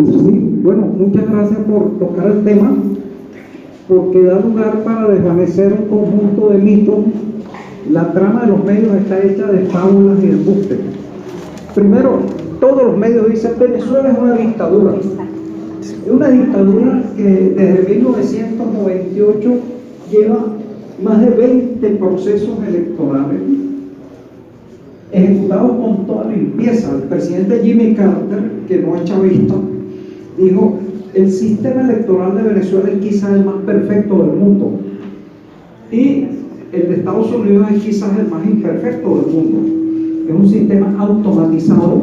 Sí, bueno, muchas gracias por tocar el tema, porque da lugar para desvanecer un conjunto de mitos. La trama de los medios está hecha de fábulas y embustes. Primero, todos los medios dicen Venezuela es una dictadura. Es una dictadura que desde 1998 lleva más de 20 procesos electorales ejecutados con toda limpieza. El presidente Jimmy Carter, que no es chavista, dijo: el sistema electoral de Venezuela es quizás el más perfecto del mundo y el de Estados Unidos es quizás el más imperfecto del mundo. Es un sistema automatizado.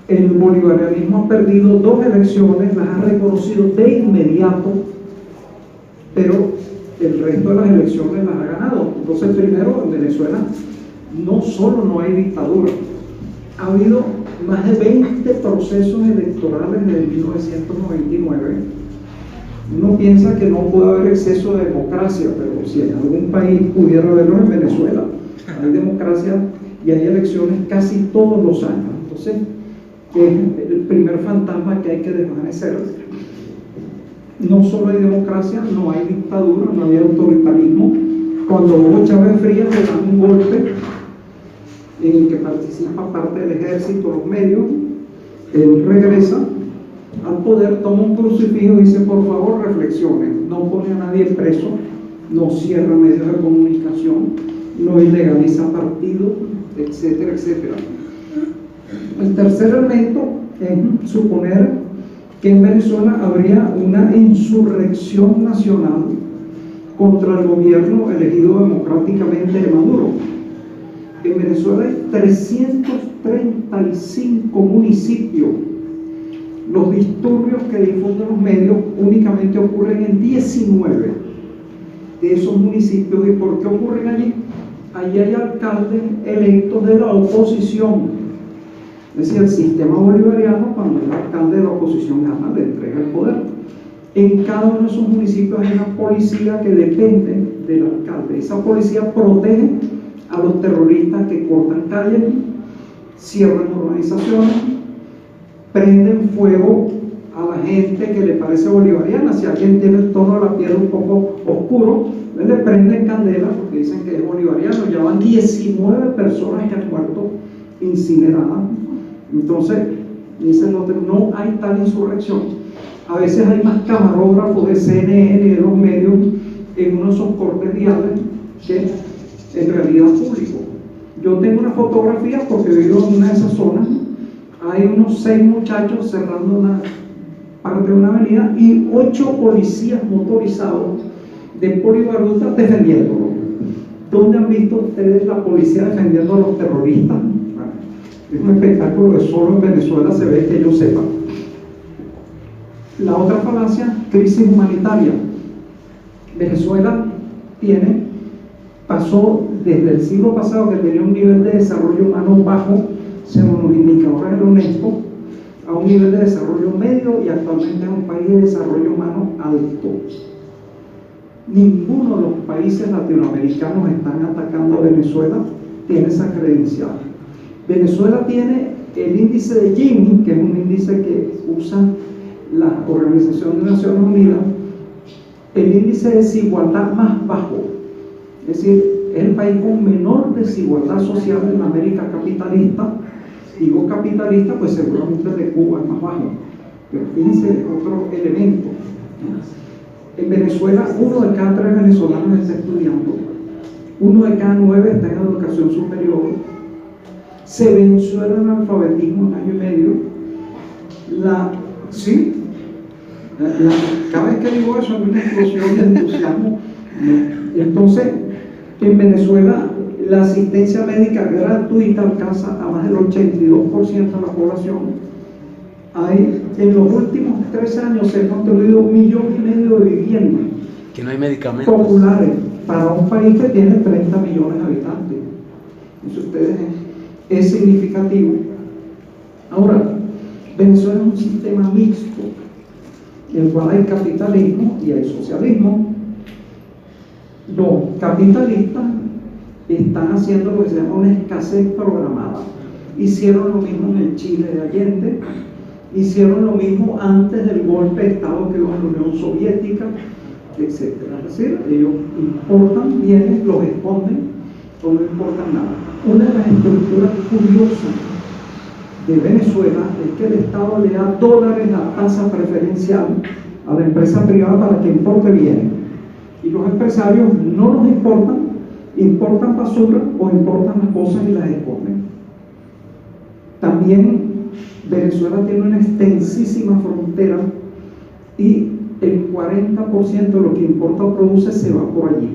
El bolivarianismo ha perdido 2 elecciones, las ha reconocido de inmediato, pero el resto de las elecciones las ha ganado. Entonces, primero, en Venezuela no solo no hay dictadura, ha habido más de 20 procesos electorales desde 1999. Uno piensa que no puede haber exceso de democracia, pero si en algún país pudiera haberlo, en Venezuela hay democracia y hay elecciones casi todos los años. Entonces, es el primer fantasma que hay que desvanecer. No solo hay democracia, no hay dictadura, no hay autoritarismo. Cuando Hugo Chávez Frías le da un golpe en el que participa parte del ejército, los medios, él regresa al poder, toma un crucifijo y dice: por favor, reflexionen. No pone a nadie preso, no cierra medios de comunicación, no ilegaliza partidos, etcétera, etcétera. El tercer elemento es suponer que en Venezuela habría una insurrección nacional contra el gobierno elegido democráticamente de Maduro. En Venezuela hay 335 municipios. Los disturbios que difunden los medios únicamente ocurren en 19 de esos municipios. ¿Y por qué ocurren allí? Allí hay alcaldes electos de la oposición. Es decir, el sistema bolivariano, cuando el alcalde de la oposición gana, le entrega el poder. En cada uno de esos municipios hay una policía que depende del alcalde. Esa policía protege a los terroristas que cortan calles, cierran organizaciones, prenden fuego a la gente que le parece bolivariana. Si alguien tiene el tono de la piel un poco oscuro, le prenden candela porque dicen que es bolivariano. Ya van 19 personas que han muerto incineradas. Entonces, dicen los otros, no hay tal insurrección. A veces hay más camarógrafos de CNN y de los medios en uno de esos cortes viales que en realidad público. Yo tengo una fotografía porque vivo en una de esas zonas. Hay unos 6 muchachos cerrando una parte de una avenida y 8 policías motorizados de Polibaruta defendiéndolo. ¿Dónde han visto ustedes la policía defendiendo a los terroristas? Es un espectáculo que solo en Venezuela se ve, que yo sepa. La otra falacia, crisis humanitaria. Venezuela pasó desde el siglo pasado, que tenía un nivel de desarrollo humano bajo, según los indicadores de la UNESCO, a un nivel de desarrollo medio, y actualmente es un país de desarrollo humano alto. Ninguno de los países latinoamericanos están atacando a Venezuela, tiene esa credencial. Venezuela tiene el índice de Gini, que es un índice que usa la Organización de Naciones Unidas, el índice de desigualdad más bajo. Es decir, es el país con menor desigualdad social en la América capitalista. Digo capitalista, pues seguramente el de Cuba es más bajo. Pero fíjense otro elemento. En Venezuela, 1 de cada 3 venezolanos está estudiando, 1 de cada 9 está en educación superior. Se venció el analfabetismo en 1 año y medio. Cada vez que digo eso hay una explosión de entusiasmo. Entonces, en Venezuela la asistencia médica gratuita alcanza a más del 82% de la población. En los últimos 3 años se han construido 1,5 millones de viviendas que no hay medicamentos populares para un país que tiene 30 millones de habitantes. Entonces, ustedes, es significativo. Ahora, Venezuela es un sistema mixto, en el cual hay capitalismo y hay socialismo. Los capitalistas están haciendo lo que se llama una escasez programada. Hicieron lo mismo en el Chile de Allende, hicieron lo mismo antes del golpe de Estado que hubo en la Unión Soviética, etc. Es decir, ellos importan bienes, los esconden o no importan nada. Una de las estructuras curiosas de Venezuela es que el Estado le da dólares a tasa preferencial a la empresa privada para que importe bienes. Y los empresarios no los importan basura o importan las cosas y las esconden. También Venezuela tiene una extensísima frontera y el 40% de lo que importa o produce se va por allí.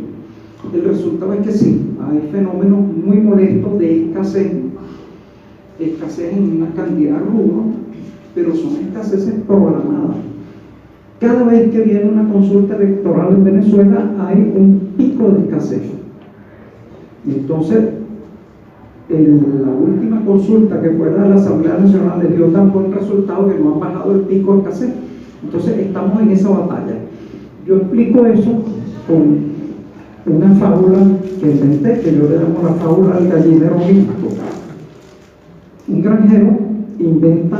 El resultado es que sí, hay fenómenos muy molestos de escasez en una cantidad de rubros, pero son escaseces programadas. Cada vez que viene una consulta electoral en Venezuela hay un pico de escasez. Entonces, la última consulta que fue la de la Asamblea Nacional les dio tan buen resultado que no han bajado el pico de escasez. Entonces estamos en esa batalla. Yo explico eso con una fábula que inventé, que yo le llamo la fábula del gallinero mixto. Un granjero inventa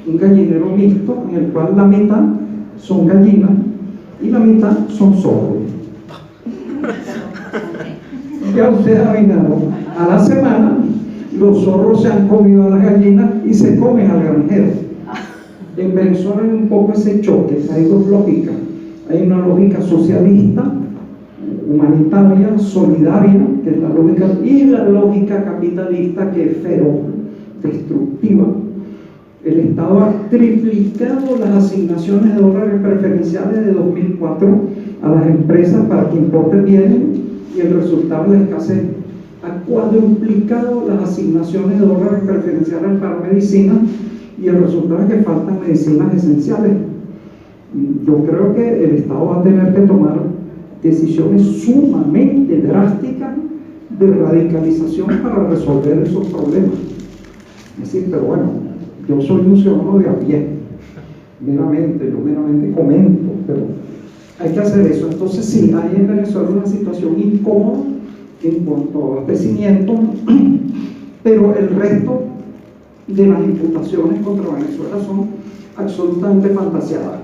un gallinero mixto en el cual la mitad son gallinas y la mitad son zorros. Ya ustedes adivinaron, a la semana los zorros se han comido a las gallinas y se comen al granjero. En Venezuela hay un poco ese choque, hay dos lógicas. Hay una lógica socialista, humanitaria, solidaria, que es la lógica, y la lógica capitalista, que es feroz, destructiva. El Estado ha triplicado las asignaciones de dólares preferenciales de 2004 a las empresas para que importen bienes, y el resultado es la escasez. Ha cuadruplicado las asignaciones de dólares preferenciales para medicina, y el resultado es que faltan medicinas esenciales. Yo creo que el Estado va a tener que tomar decisiones sumamente drásticas de radicalización para resolver esos problemas. Es decir, pero bueno, yo soy un ciudadano de a pie, yo meramente comento, pero hay que hacer eso. Entonces sí, hay en Venezuela una situación incómoda en cuanto a abastecimiento, pero el resto de las imputaciones contra Venezuela son absolutamente fantaseadas.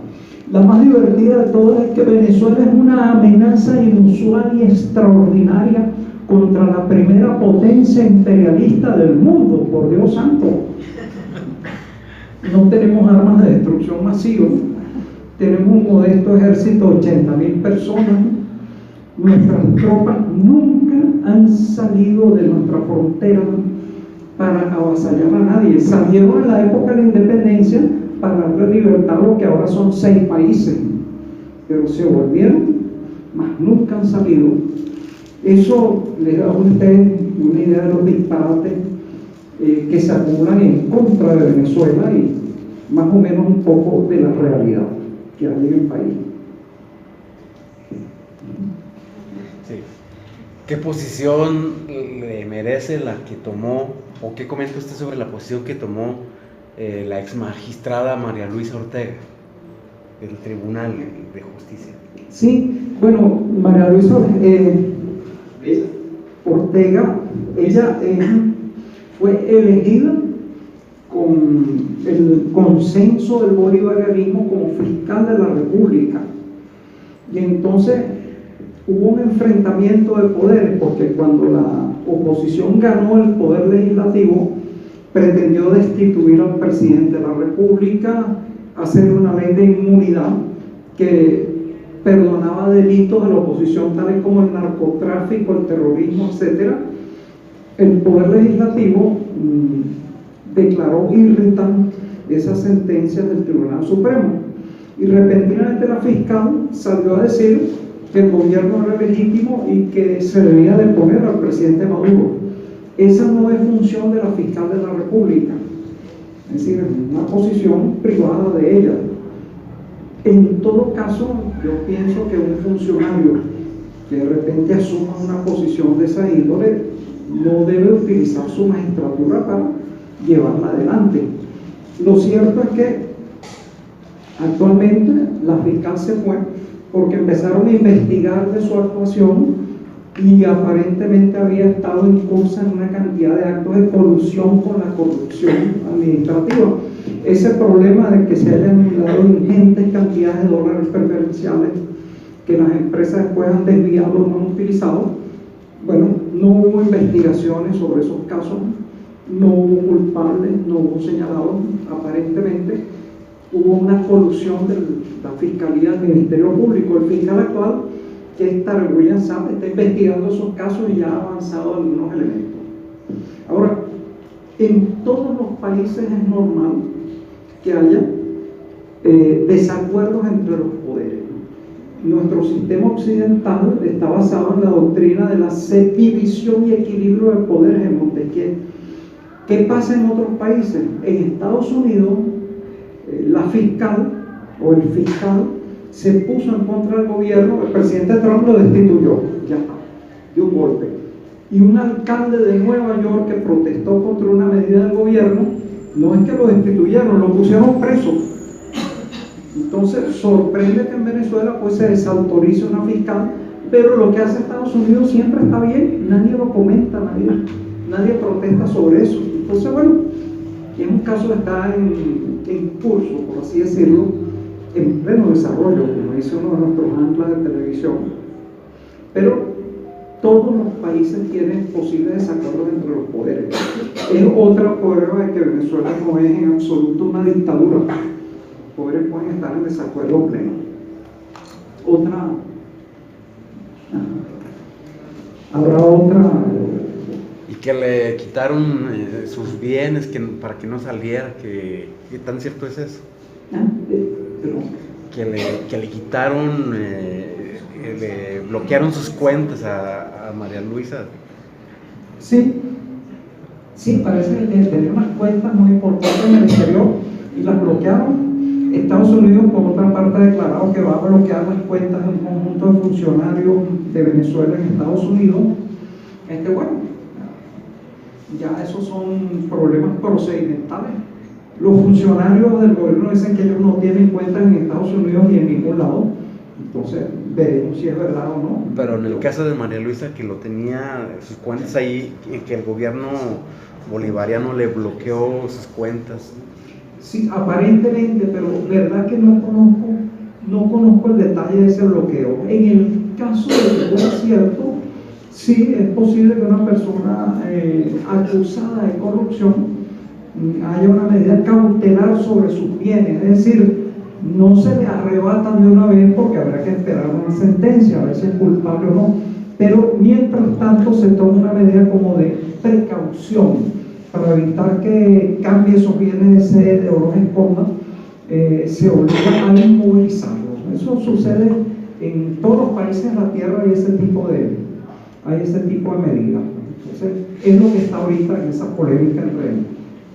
La más divertida de todas es que Venezuela es una amenaza inusual y extraordinaria contra la primera potencia imperialista del mundo, por Dios santo. No tenemos armas de destrucción masiva, tenemos un modesto ejército de 80.000 personas. Nuestras tropas nunca han salido de nuestra frontera para avasallar a nadie. Salieron en la época de la independencia para darle libertad a lo que ahora son 6 países, pero se volvieron, mas nunca han salido. Eso les da a ustedes una idea de los disparates que se acumulan en contra de Venezuela y más o menos un poco de la realidad que hay en el país. Sí. ¿Qué posición le merece la que tomó, o qué comenta usted sobre la posición que tomó la ex magistrada María Luisa Ortega del Tribunal de Justicia? Sí, bueno, María Luisa Ortega, ella fue elegida con el consenso del bolivarianismo como fiscal de la República, y entonces hubo un enfrentamiento de poderes, porque cuando la oposición ganó el poder legislativo, pretendió destituir al presidente de la República, hacer una ley de inmunidad que perdonaba delitos de la oposición tales como el narcotráfico, el terrorismo, etc. El poder legislativo declaró irritante esas sentencias del Tribunal Supremo, y repentinamente la fiscal salió a decir que el gobierno era legítimo y que se debía deponer al presidente Maduro. Esa no es función de la fiscal de la República, es decir, es una posición privada de ella. En todo caso, yo pienso que un funcionario que de repente asuma una posición de esa índole no debe utilizar su magistratura para llevarla adelante. Lo cierto es que actualmente la fiscal se fue porque empezaron a investigar de su actuación, y aparentemente había estado incursa en una cantidad de actos de colusión con la corrupción administrativa. ese problema de que se hayan dado ingentes cantidades de dólares preferenciales que las empresas después han desviado o no han utilizado. Bueno, no hubo investigaciones sobre esos casos, no hubo culpables, no hubo señalados, aparentemente hubo una colusión de la Fiscalía del Ministerio Público. El fiscal actual, que es Tarek William Saab, está investigando esos casos y ya ha avanzado algunos elementos. Ahora, en todos los países es normal que haya desacuerdos entre los poderes. Nuestro sistema occidental está basado en la doctrina de la división y equilibrio de poderes en Montesquieu. ¿Qué pasa en otros países? En Estados Unidos, la fiscal o el fiscal se puso en contra del gobierno, el presidente Trump lo destituyó, ya está, dio un golpe. Y un alcalde de Nueva York que protestó contra una medida del gobierno, no es que lo destituyeron, lo pusieron preso. Entonces sorprende que en Venezuela pues se desautorice una fiscal, pero lo que hace Estados Unidos siempre está bien, nadie lo comenta, nadie protesta sobre eso. Entonces bueno, es un caso que está en curso, por así decirlo, en pleno desarrollo, como dice uno de nuestros anclas de televisión. Pero todos los países tienen posibles desacuerdos entre los poderes. Es otra prueba de que Venezuela no es en absoluto una dictadura. Los poderes pueden estar en desacuerdo pleno. Habrá otra. Y que le quitaron sus bienes para que no saliera. ¿Qué tan cierto es eso? Que le quitaron, le bloquearon sus cuentas a María Luisa. Sí, parece que tenía unas cuentas muy importantes en el exterior y las bloquearon. Estados Unidos, por otra parte, ha declarado que va a bloquear las cuentas de un conjunto de funcionarios de Venezuela en Estados Unidos. Bueno, ya esos son problemas procedimentales. Los funcionarios del gobierno dicen que ellos no tienen cuentas en Estados Unidos ni en ningún lado. Entonces, veremos si es verdad o no. Pero en el caso de María Luisa, que lo tenía sus cuentas ahí, que el gobierno bolivariano le bloqueó sus cuentas. Sí, aparentemente, pero verdad que no conozco el detalle de ese bloqueo. En el caso de que fuera cierto, sí es posible que una persona acusada de corrupción haya una medida cautelar sobre sus bienes, es decir, no se le arrebatan de una vez porque habrá que esperar una sentencia, a ver si es culpable o no, pero mientras tanto se toma una medida como de precaución para evitar que cambie esos bienes o los esconda, se obliga a inmovilizarlos. Eso sucede en todos los países de la tierra, hay ese tipo de medidas. Entonces, es lo que está ahorita en esa polémica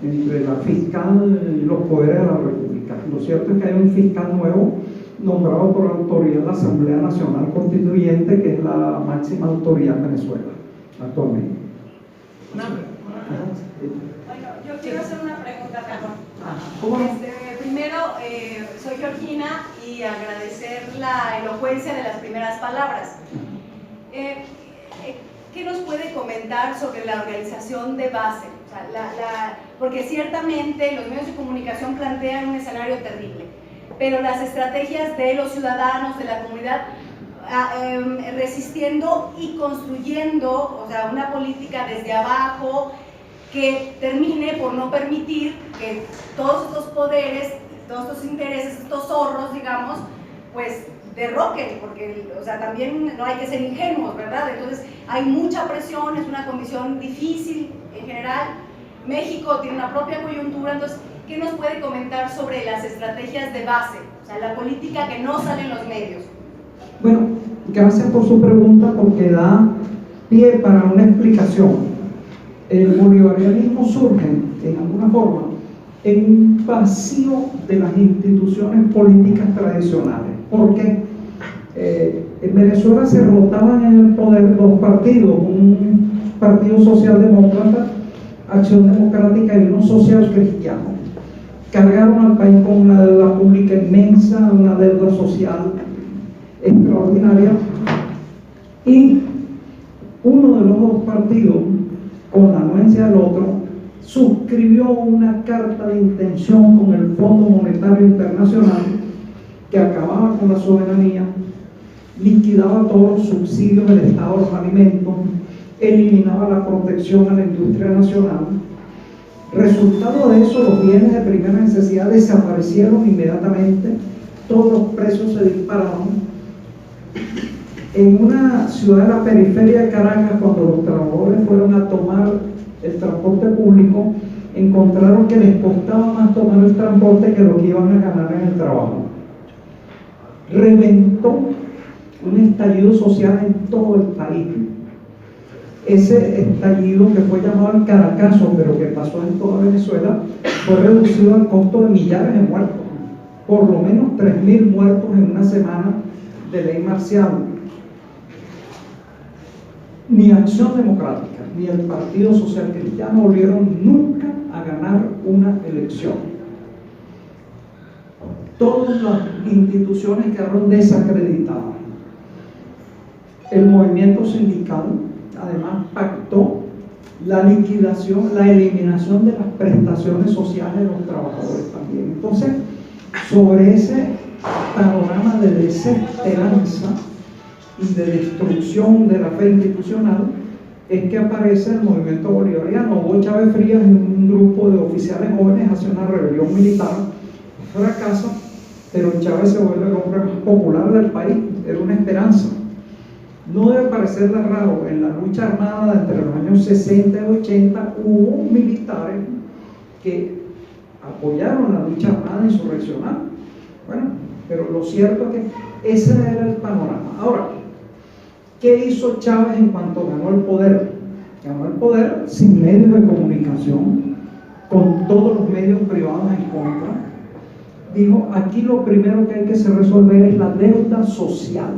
entre la fiscal y los poderes de la República. Lo cierto es que hay un fiscal nuevo nombrado por la autoridad de la Asamblea Nacional Constituyente, que es la máxima autoridad en Venezuela actualmente. Bueno, yo quiero hacer una pregunta, ¿Cómo no? Primero, soy Georgina y agradecer la elocuencia de las primeras palabras. ¿Qué nos puede comentar sobre la organización de base? O sea, porque ciertamente los medios de comunicación plantean un escenario terrible, pero las estrategias de los ciudadanos, de la comunidad, resistiendo y construyendo, o sea, una política desde abajo que termine por no permitir que todos estos poderes, todos estos intereses, estos zorros, digamos, pues derroquen, porque, o sea, también no hay que ser ingenuos, ¿verdad? Entonces hay mucha presión, es una condición difícil en general. México tiene una propia coyuntura. Entonces, ¿qué nos puede comentar sobre las estrategias de base? O sea, la política que no sale en los medios. Bueno, gracias por su pregunta, porque da pie para una explicación. El bolivarianismo surge, en alguna forma, en un vacío de las instituciones políticas tradicionales. ¿Por qué? En Venezuela se rotaban en el poder dos partidos, un partido socialdemócrata, Acción Democrática, y uno social cristiano. Cargaron al país con una deuda pública inmensa, una deuda social extraordinaria, y uno de los dos partidos, con la anuencia del otro, suscribió una carta de intención con el Fondo Monetario Internacional que acababa con la soberanía, liquidaba todos los subsidios del Estado a los alimentos, eliminaba la protección a la industria nacional. Resultado de eso, los bienes de primera necesidad desaparecieron inmediatamente, todos los precios se dispararon. En una ciudad de la periferia de Caracas, cuando los trabajadores fueron a tomar el transporte público, encontraron que les costaba más tomar el transporte que lo que iban a ganar en el trabajo. Reventó un estallido social en todo el país. Ese estallido, que fue llamado el Caracazo, pero que pasó en toda Venezuela, fue reducido al costo de millares de muertos, por lo menos 3.000 muertos en una semana de ley marcial. Ni Acción Democrática ni el Partido Social Cristiano volvieron nunca a ganar una elección. Todas las instituciones quedaron desacreditadas. El movimiento sindical además pactó la liquidación, la eliminación de las prestaciones sociales de los trabajadores también. Entonces, sobre ese panorama de desesperanza y de destrucción de la fe institucional es que aparece el movimiento bolivariano. Hugo Chávez Frías y un grupo de oficiales jóvenes hace una rebelión militar, fracasa, pero Chávez se vuelve el hombre más popular del país. Era una esperanza. No debe parecerle raro, en la lucha armada entre los años 60 y 80 hubo militares que apoyaron la lucha armada insurreccional. Bueno, pero lo cierto es que ese era el panorama. Ahora, ¿qué hizo Chávez en cuanto ganó el poder? Ganó el poder sin medios de comunicación, con todos los medios privados en contra. Dijo, aquí lo primero que hay que resolver es la deuda social.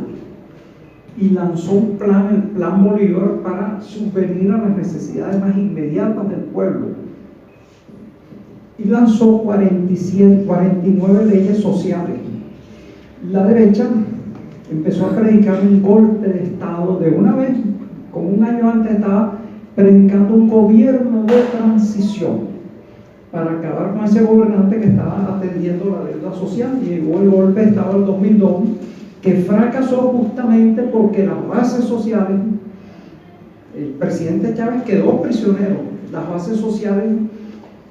Y lanzó un plan, el Plan Bolívar, para subvenir a las necesidades más inmediatas del pueblo. Y lanzó 49 leyes sociales. La derecha empezó a predicar un golpe de Estado de una vez, como un año antes estaba predicando un gobierno de transición para acabar con ese gobernante que estaba atendiendo la deuda social. Llegó el golpe de Estado del 2002, que fracasó justamente porque las bases sociales, el presidente Chávez quedó prisionero, las bases sociales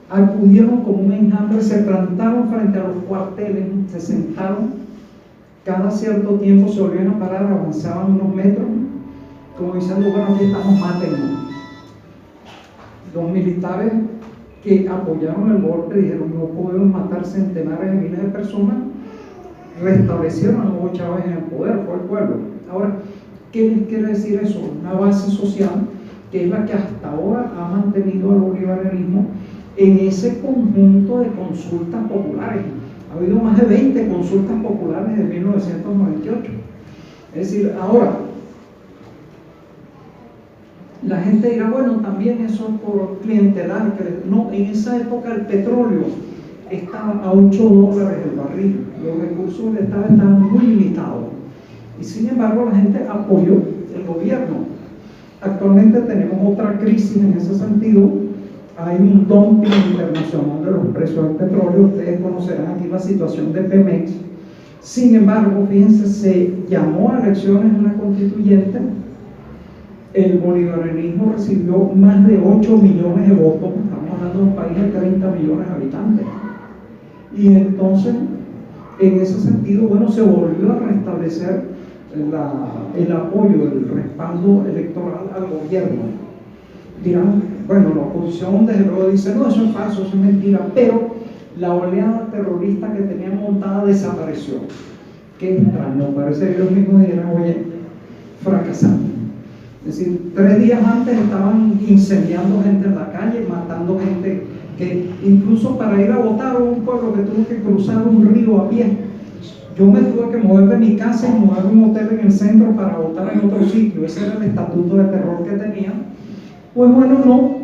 acudieron como un enjambre, se plantaron frente a los cuarteles, se sentaron, cada cierto tiempo se volvían a parar, avanzaban unos metros, como diciendo, bueno, aquí estamos, mátennos. Los militares que apoyaron el golpe dijeron, no podemos matar centenares de miles de personas, restablecieron a Hugo Chávez en el poder, fue el pueblo. Ahora, ¿qué les quiere decir eso? Una base social que es la que hasta ahora ha mantenido el bolivarianismo en ese conjunto de consultas populares. Ha habido más de 20 consultas populares desde 1998. Es decir, ahora, la gente dirá, bueno, también eso es por clientelar. No, en esa época el petróleo estaba a $8 el barril, los recursos del Estado estaban muy limitados y sin embargo la gente apoyó el gobierno. Actualmente tenemos otra crisis en ese sentido, hay un dumping internacional de los precios del petróleo, ustedes conocerán aquí la situación de Pemex. Sin embargo, fíjense, se llamó a elecciones una constituyente, el bolivarianismo recibió más de 8 millones de votos, estamos hablando de un país de 30 millones de habitantes. Y entonces, en ese sentido, bueno, se volvió a restablecer el apoyo, el respaldo electoral al gobierno. Dirán, bueno, la oposición desde luego dice, no, eso es falso, eso es mentira, pero la oleada terrorista que tenían montada desapareció. Qué extraño, parece que ellos mismos dijeron, oye, fracasamos. Es decir, 3 días antes estaban incendiando gente en la calle, matando gente, que incluso para ir a votar hubo un pueblo que tuvo que cruzar un río a pie. Yo me tuve que mover de mi casa y mover un hotel en el centro para votar en otro sitio. Ese era el estatuto de terror que tenía. Pues bueno, no,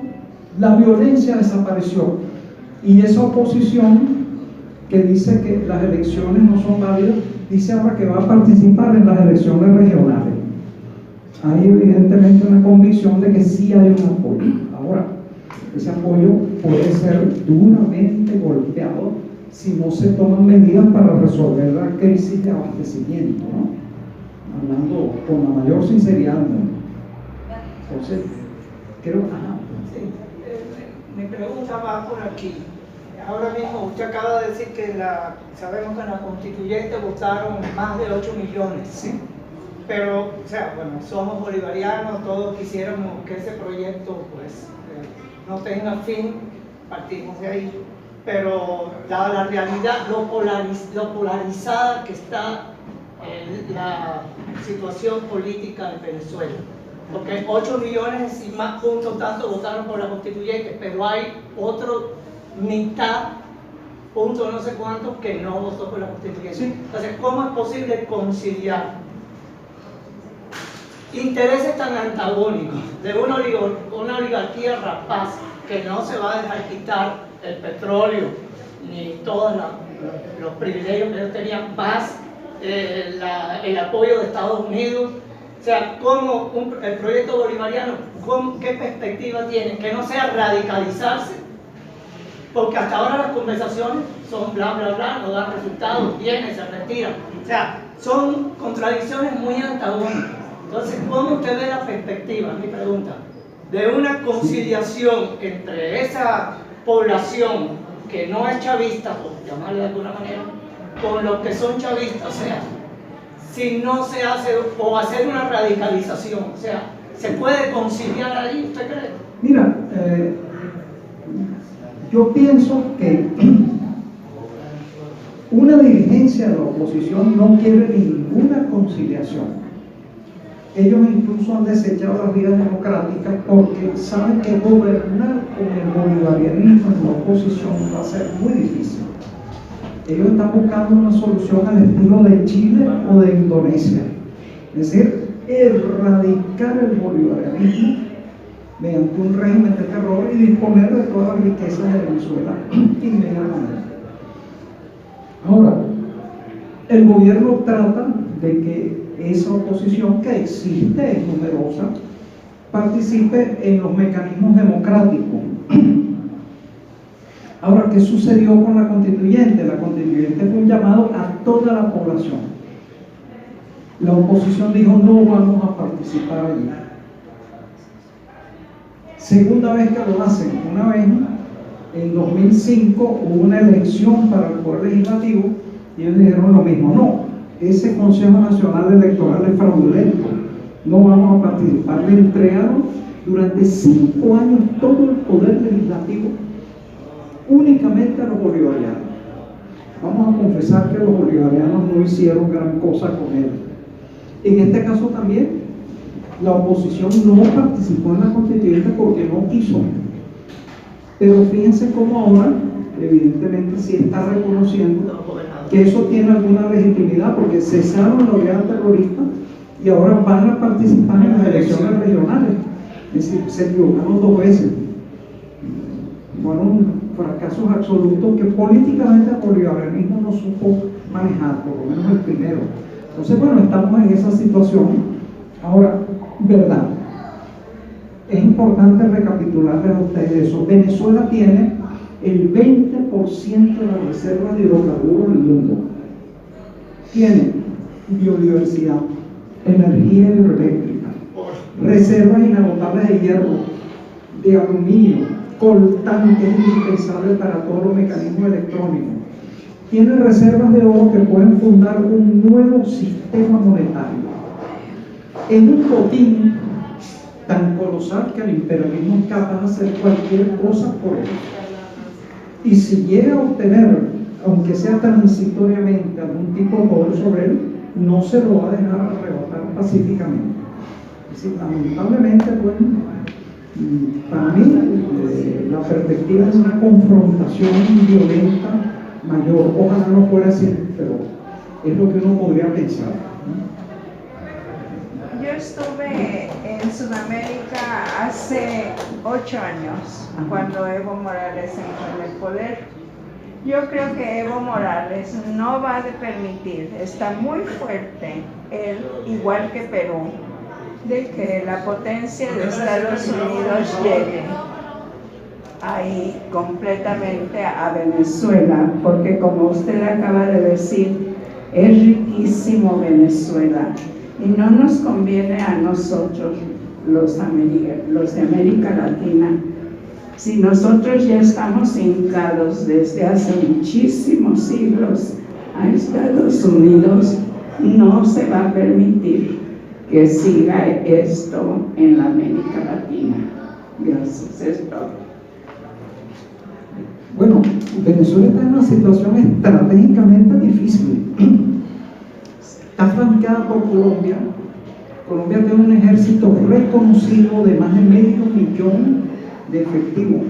la violencia desapareció. Y esa oposición que dice que las elecciones no son válidas, dice ahora que va a participar en las elecciones regionales. Hay evidentemente una convicción de que sí hay un apoyo. Ahora, ese apoyo puede ser duramente golpeado si no se toman medidas para resolver la crisis de abastecimiento, ¿no? Hablando con la mayor sinceridad del mundo. Entonces, creo que... Sí. Mi pregunta va por aquí. Ahora mismo usted acaba de decir que sabemos que en la constituyente votaron más de 8 millones. Sí. Pero, o sea, bueno, somos bolivarianos, todos quisiéramos que ese proyecto pues no tenga fin, partimos de ahí. Pero dada la realidad, lo polarizada que está la situación política en Venezuela. Porque 8 millones y más puntos tanto votaron por la constituyente, pero hay otro mitad, punto no sé cuánto, que no votó por la constituyente. Sí. Entonces, ¿cómo es posible conciliar intereses tan antagónicos de una oligarquía rapaz que no se va a dejar quitar el petróleo ni todos los privilegios que ellos tenían, más el apoyo de Estados Unidos? O sea, ¿cómo el proyecto bolivariano, qué perspectiva tiene? Que no sea radicalizarse, porque hasta ahora las conversaciones son bla, bla, bla, no dan resultados, vienen, se retiran. O sea, son contradicciones muy antagónicas. Entonces, ¿cómo usted ve la perspectiva, mi pregunta, de una conciliación entre esa población que no es chavista, por llamarle de alguna manera, con los que son chavistas? O sea, si no se hace, o hacer una radicalización, o sea, ¿se puede conciliar ahí, usted cree? Mira, yo pienso que una dirigencia de la oposición no quiere ninguna conciliación. Ellos incluso han desechado las vías democráticas porque saben que gobernar con el bolivarianismo en la oposición va a ser muy difícil. Ellos están buscando una solución al estilo de Chile o de Indonesia, es decir, erradicar el bolivarianismo mediante un régimen de terror y disponer de todas las riquezas de Venezuela inmediatamente. Ahora, el gobierno trata de que esa oposición que existe, es numerosa, participe en los mecanismos democráticos. Ahora, ¿qué sucedió con la constituyente? La constituyente fue un llamado a toda la población. La oposición dijo, no vamos a participar allí. Segunda vez que lo hacen, una vez en 2005 hubo una elección para el Poder Legislativo y ellos dijeron lo mismo, no, ese Consejo Nacional Electoral es fraudulento, no vamos a participar. Le entregaron durante 5 años todo el Poder Legislativo únicamente a los bolivarianos. Vamos a confesar que los bolivarianos no hicieron gran cosa con él. En este caso también, la oposición no participó en la constituyente porque no quiso. Pero fíjense cómo ahora, evidentemente, sí está reconociendo que eso tiene alguna legitimidad, porque cesaron la oleada terrorista y ahora van a participar en las elecciones regionales. Es decir, se equivocaron 2 veces. Fueron fracasos absolutos que políticamente el bolivarianismo no supo manejar, por lo menos el primero. Entonces, bueno, estamos en esa situación. Ahora, verdad, es importante recapitularles a ustedes eso. Venezuela tiene el 20% de las reservas de hidrocarburos en el mundo. Tiene biodiversidad, energía hidroeléctrica, reservas inagotables de hierro, de aluminio, coltán, que es indispensable para todos los mecanismos electrónicos. Tiene reservas de oro que pueden fundar un nuevo sistema monetario. En un botín tan colosal que el imperialismo es capaz de hacer cualquier cosa por él. Y si llega a obtener, aunque sea transitoriamente, algún tipo de poder sobre él, no se lo va a dejar arrebatar pacíficamente. Es decir, lamentablemente, bueno, para mí, la perspectiva es una confrontación violenta mayor. Ojalá no fuera así, pero es lo que uno podría pensar, ¿no? Yo estuve en Sudamérica hace 8 años, cuando Evo Morales entró en el poder. Yo creo que Evo Morales no va a permitir, está muy fuerte, él, igual que Perú, de que la potencia de Estados Unidos llegue. ahí completamente a Venezuela, porque como usted acaba de decir, es riquísimo Venezuela y no nos conviene a nosotros los de América Latina. Si nosotros ya estamos hincados desde hace muchísimos siglos a Estados Unidos, no se va a permitir que siga esto en la América Latina. Gracias, es todo. Bueno, Venezuela está en una situación estratégicamente difícil. Está flanqueada por Colombia. Colombia tiene un ejército reconocido de más de 500,000 de efectivos.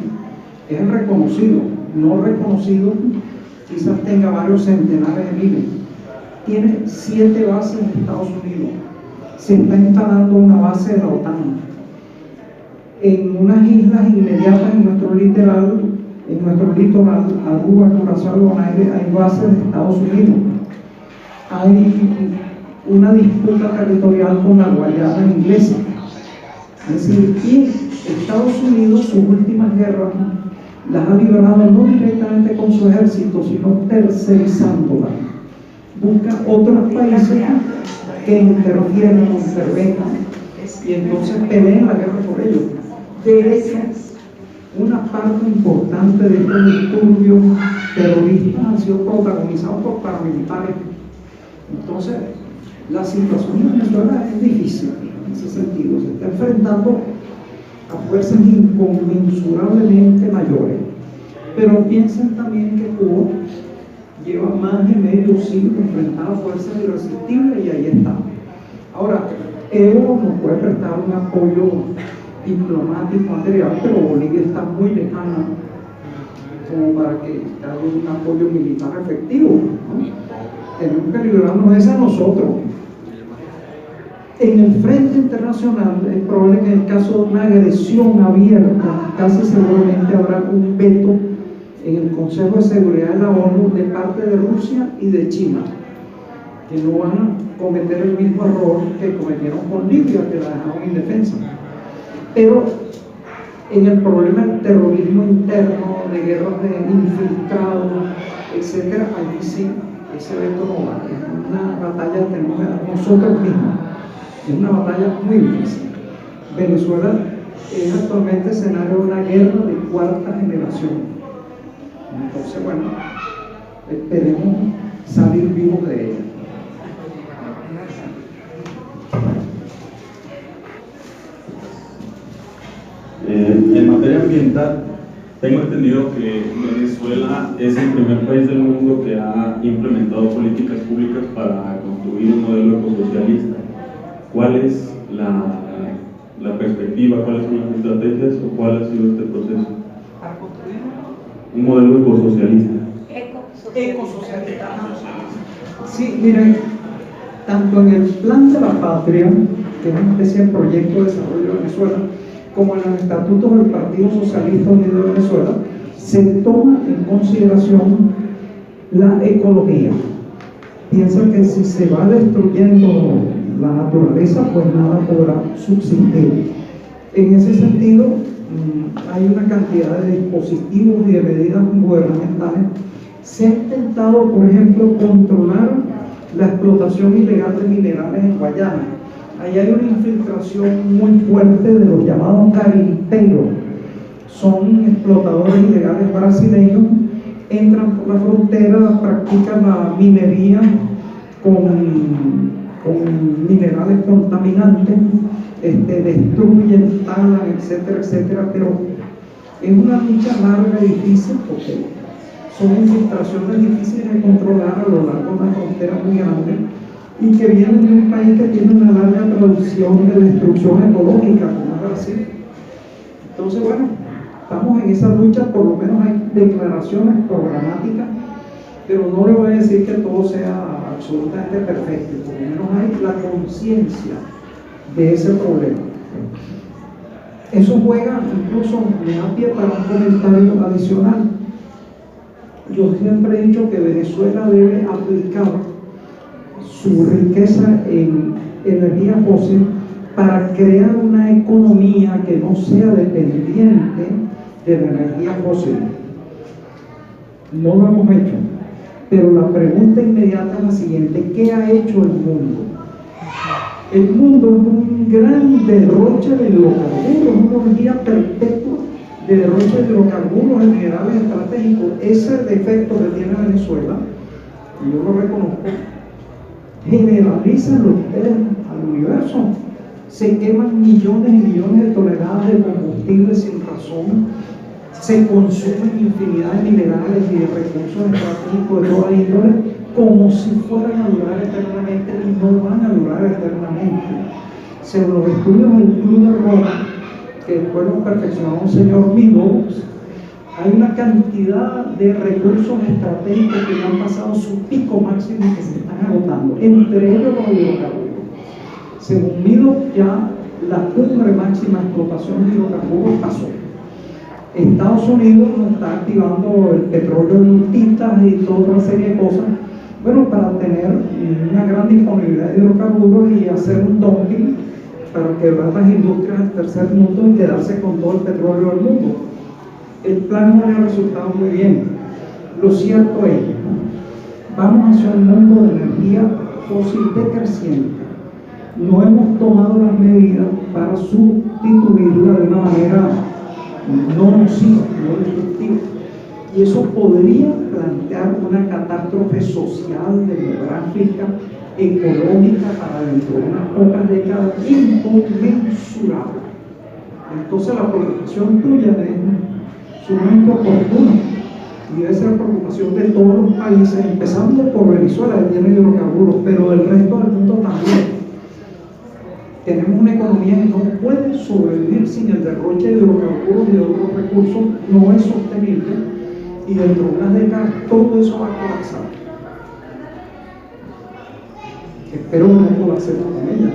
Es el reconocido, no reconocido, quizás tenga varios centenares de miles. Tiene 7 bases en Estados Unidos. Se está instalando una base de la OTAN en unas islas inmediatas en nuestro litoral, Aruba, Curazao y Bonaire, hay bases de Estados Unidos. Hay una disputa territorial con la Guayana inglesa. Es decir, y Estados Unidos, sus últimas guerras, las ha librado no directamente con su ejército, sino tercerizándolas. Busca otros países que interfieran o intervengan y entonces peleen la guerra por ellos. De hecho, una parte importante de estos disturbios terroristas han sido protagonizados por paramilitares. Entonces, la situación en Venezuela es difícil en ese sentido. Se está enfrentando a fuerzas inconmensurablemente mayores. Pero piensen también que Cuba lleva más de medio siglo enfrentada a fuerzas irresistibles y ahí está. Ahora, Evo nos puede prestar un apoyo diplomático, material, pero Bolivia está muy lejana como para que haya un apoyo militar efectivo, ¿no? Tenemos que librarnos de esa nosotros. En el frente internacional es probable que en el caso de una agresión abierta, casi seguramente habrá un veto en el Consejo de Seguridad de la ONU de parte de Rusia y de China, que no van a cometer el mismo error que cometieron con Libia, que la dejaron indefensa. Pero en el problema del terrorismo interno, de guerras de infiltrados, etc., allí sí, ese veto no va. Es una batalla que tenemos que dar nosotros mismos. Es una batalla muy difícil. Venezuela es actualmente escenario de una guerra de 4ª generación. Entonces, bueno, esperemos salir vivos de ella. En materia ambiental, tengo entendido que Venezuela es el primer país del mundo que ha implementado políticas públicas para construir un modelo ecosocialista. ¿Cuál es la perspectiva, cuáles son las estrategias o cuál ha sido este proceso? ¿Para construir Un modelo ecosocialista. Ecosocialista. Sí, miren, tanto en el Plan de la Patria, que es una especie de proyecto de desarrollo de Venezuela, como en los estatutos del Partido Socialista Unido de Venezuela, se toma en consideración la ecología. Piensa que si se va destruyendo la naturaleza, pues nada podrá subsistir. En ese sentido, hay una cantidad de dispositivos y de medidas gubernamentales. Se ha intentado, por ejemplo, controlar la explotación ilegal de minerales en Guayana. Ahí hay una infiltración muy fuerte de los llamados garimperos. Son explotadores ilegales brasileños, entran por la frontera, practican la minería con minerales contaminantes, destruyen, talan, etcétera, etcétera, pero es una lucha larga y difícil porque son infiltraciones difíciles de controlar a lo largo de una frontera muy grande y que vienen de un país que tiene una larga tradición de destrucción ecológica, como es Brasil. Entonces, bueno, estamos en esa lucha, por lo menos hay declaraciones programáticas, pero no le voy a decir que todo sea absolutamente perfecto, por lo menos hay la conciencia de ese problema. Eso juega, incluso me da pie para un comentario adicional. Yo siempre he dicho que Venezuela debe aplicar su riqueza en energía fósil para crear una economía que no sea dependiente de la energía fósil. No lo hemos hecho. Pero la pregunta inmediata es la siguiente: ¿qué ha hecho el mundo? El mundo es un gran derroche de hidrocarburos, una orgía perpetua de derroche de hidrocarburos en minerales estratégicos. Ese defecto que tiene Venezuela, y yo lo reconozco, generaliza al universo. Se queman millones y millones de toneladas de combustible sin razón, se consumen infinidad de minerales y de recursos estratégicos de toda índole como si fueran a durar eternamente, y no van a durar eternamente. Según los estudios del Club de Roma, que después los perfeccionó un señor Meadows, hay una cantidad de recursos estratégicos que ya han pasado su pico máximo y que se están agotando, entre ellos los hidrocarburos. Según Meadows, ya la cumbre máxima de explotación de hidrocarburos pasó. Estados Unidos está activando el petróleo en tintas y toda otra serie de cosas, bueno, para tener una gran disponibilidad de hidrocarburos y hacer un dumping para quebrar las industrias del tercer mundo y quedarse con todo el petróleo del mundo. El plan no ha resultado muy bien. Lo cierto es que vamos hacia un mundo de energía fósil decreciente. No hemos tomado las medidas para sustituirla de una manera no nociva, no destructiva. Y eso podría plantear una catástrofe social, demográfica, económica para dentro de unas pocas décadas inconmensurable. Entonces la preocupación tuya es sumamente oportuna y debe ser preocupación de todos los países, empezando por Venezuela, que tiene hidrocarburos, pero del resto del mundo también. Tenemos una economía que no puede sobrevivir sin el derroche de hidrocarburos y de otros recursos, no es sostenible, y dentro de unas décadas todo eso va a colapsar. Espero que no colapsemos con ella.